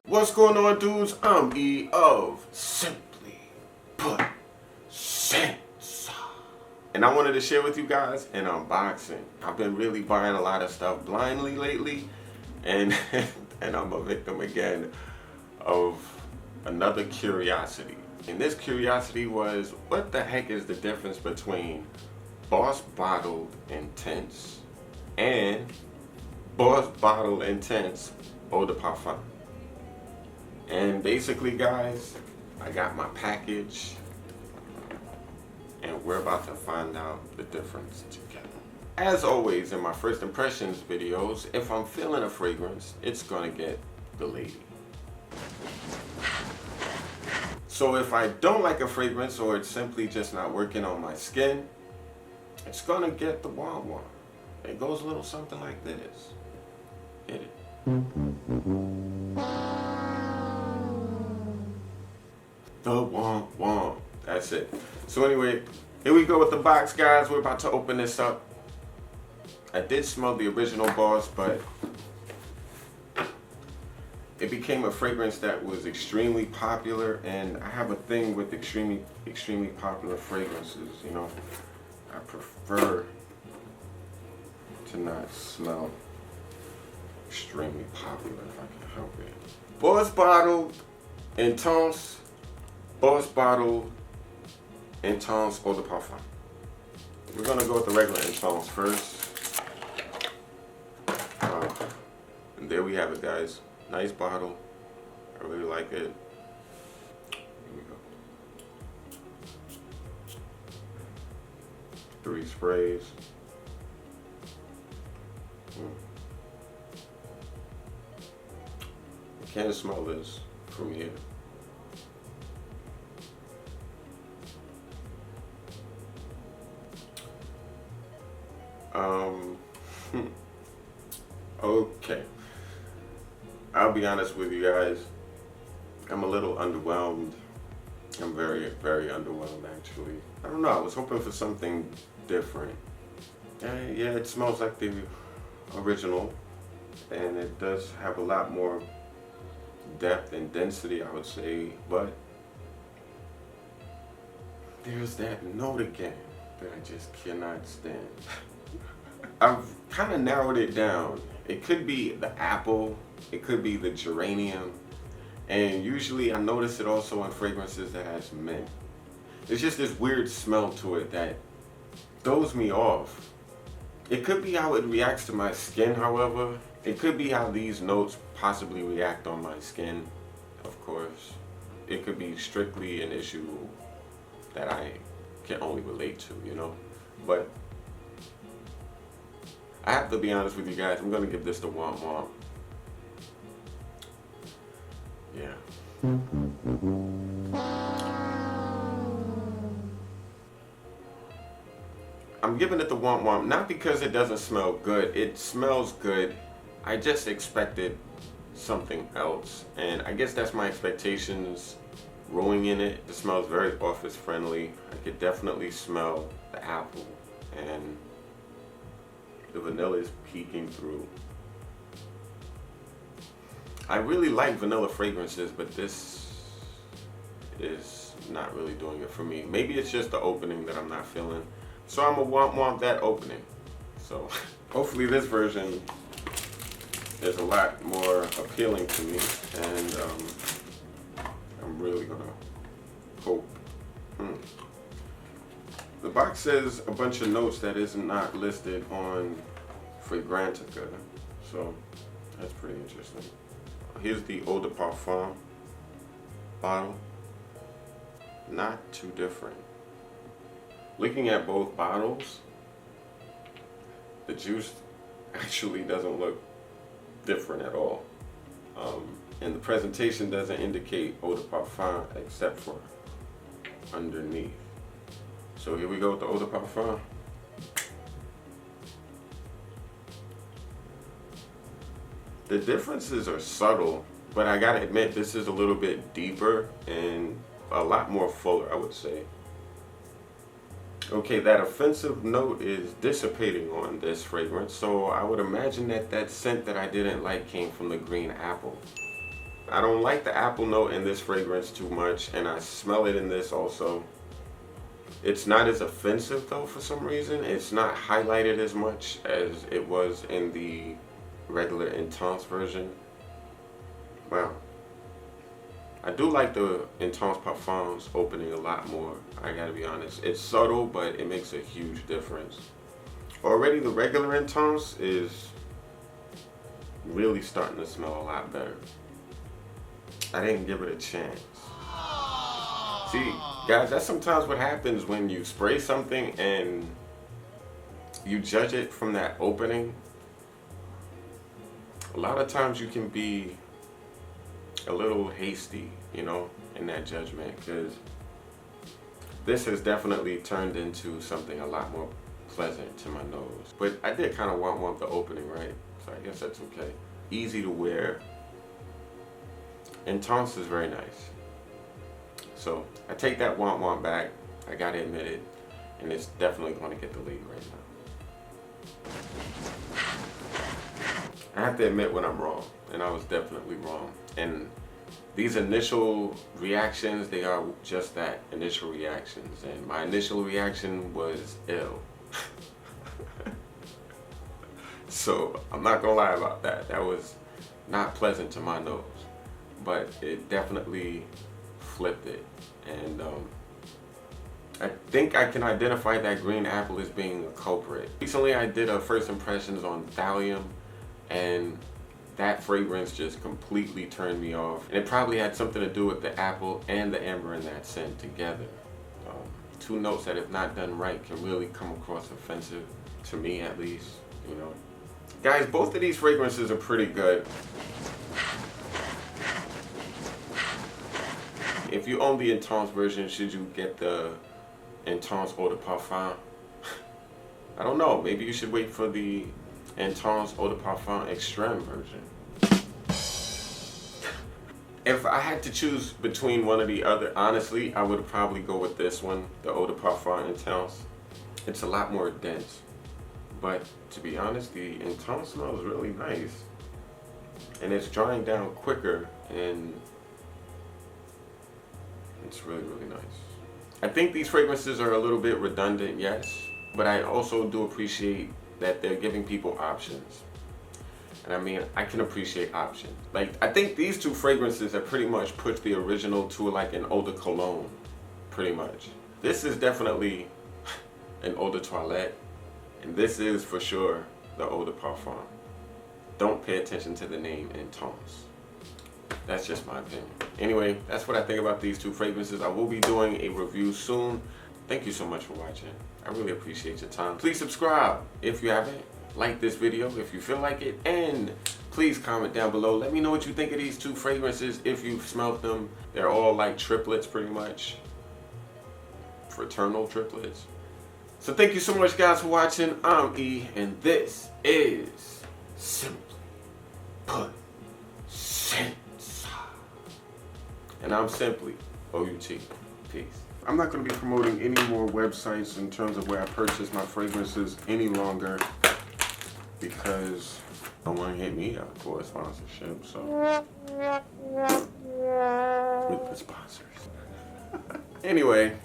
What's going on, dudes? I'm E of Simply Put Scents. And I wanted to share with you guys an unboxing. I've been really buying a lot of stuff blindly lately, and I'm a victim again of another curiosity. And this curiosity was, what the heck is the difference between Boss Bottled Intense and Boss Bottled Intense Eau De Parfum? And basically, guys, I got my package and we're about to find out the difference together. As always in my first impressions videos, if I'm feeling a fragrance, it's gonna get the lady. So if I don't like a fragrance or it's simply just not working on my skin, it's gonna get the wah-wah. It goes a little something like this. Hit it. The wah-wah. That's it. So anyway, here we go with the box, guys. We're about to open this up. I did smell the original Boss, but it became a fragrance that was extremely popular, and I have a thing with extremely popular fragrances, you know. I prefer to not smell extremely popular if I can help it. Boss Bottled Intense, Boss Bottled Intense Eau De Parfum. We're gonna go with the regular Intense first. And there we have it, guys. Nice bottle. I really like it. Here we go. 3 sprays. I can't smell this from here. Okay. I'll be honest with you guys. I'm a little underwhelmed. I'm very, very underwhelmed, actually. I don't know. I was hoping for something different. Yeah, it smells like the original, and it does have a lot more depth and density, I would say, but there's that note again that I just cannot stand. I've kind of narrowed it down. It could be the apple, it could be the geranium, and usually I notice it also in fragrances that has mint. There's just this weird smell to it that throws me off. It could be how it reacts to my skin, however. It could be how these notes possibly react on my skin, of course. It could be strictly an issue that I can only relate to, you know? But I have to be honest with you guys, I'm gonna give this the womp-womp. Yeah. I'm giving it the womp-womp, not because it doesn't smell good. It smells good. I just expected something else. And I guess that's my expectations ruining it. It smells very office friendly. I could definitely smell the apple, and the vanilla is peeking through. I really like vanilla fragrances, but this is not really doing it for me. Maybe it's just the opening that I'm not feeling. So I'm gonna want that opening. So hopefully this version is a lot more appealing to me, and I'm really gonna hope. The box says a bunch of notes that is not listed on Fragrantica, so that's pretty interesting. Here's the Eau De Parfum bottle. Not too different. Looking at both bottles, the juice actually doesn't look different at all. And the presentation doesn't indicate Eau De Parfum except for underneath. So here we go with the Eau De Parfum. The differences are subtle, but I gotta admit this is a little bit deeper and a lot more fuller, I would say. Okay, that offensive note is dissipating on this fragrance, so I would imagine that that scent that I didn't like came from the green apple. I don't like the apple note in this fragrance too much, and I smell it in this also. It's not as offensive though for some reason. It's not highlighted as much as it was in the regular Intense version. Wow. I do like the Intense Parfums opening a lot more, I gotta be honest. It's subtle, but it makes a huge difference. Already the regular Intense is really starting to smell a lot better. I didn't give it a chance. See, guys, that's sometimes what happens when you spray something and you judge it from that opening. A lot of times you can be a little hasty, you know, in that judgment, because this has definitely turned into something a lot more pleasant to my nose. But I did kind of want the opening, right? So I guess that's okay. Easy to wear. Intense is very nice. So I take that want back. I gotta admit it, and it's definitely going to get the lead right now. I have to admit when I'm wrong, and I was definitely wrong. And these initial reactions, they are just that, initial reactions. And my initial reaction was ill. So I'm not gonna lie about that. That was not pleasant to my nose, but it definitely flipped it. And I think I can identify that green apple as being a culprit. Recently I did a first impressions on Thallium, and that fragrance just completely turned me off. And it probably had something to do with the apple and the amber in that scent together. Two notes that, if not done right, can really come across offensive, to me at least, you know. Guys, both of these fragrances are pretty good. If you own the Intense version, should you get the Intense Eau De Parfum? I don't know, maybe you should wait for the Intense Eau De Parfum Extreme version. If I had to choose between one or the other, honestly, I would probably go with this one, the Eau De Parfum Intense. It's a lot more dense. But to be honest, the Intense smells really nice. And it's drying down quicker, and it's really, really nice. I think these fragrances are a little bit redundant, yes, but I also do appreciate that they're giving people options. And I mean, I can appreciate options. Like, I think these two fragrances have pretty much put the original to like an eau de cologne, pretty much. This is definitely an eau de toilette, and this is for sure the Eau De Parfum. Don't pay attention to the name Intense. That's just my opinion. Anyway, that's what I think about these two fragrances. I will be doing a review soon. Thank you so much for watching. I really appreciate your time. Please subscribe if you haven't. Like this video if you feel like it. And please comment down below. Let me know what you think of these two fragrances if you've smelled them. They're all like triplets pretty much. Fraternal triplets. So thank you so much guys for watching. I'm E, and this is Simply Put Scents. And I'm Simply O-U-T. Peace. I'm not going to be promoting any more websites in terms of where I purchase my fragrances any longer, because no one hit me up for a sponsorship, so with the sponsors. Anyway,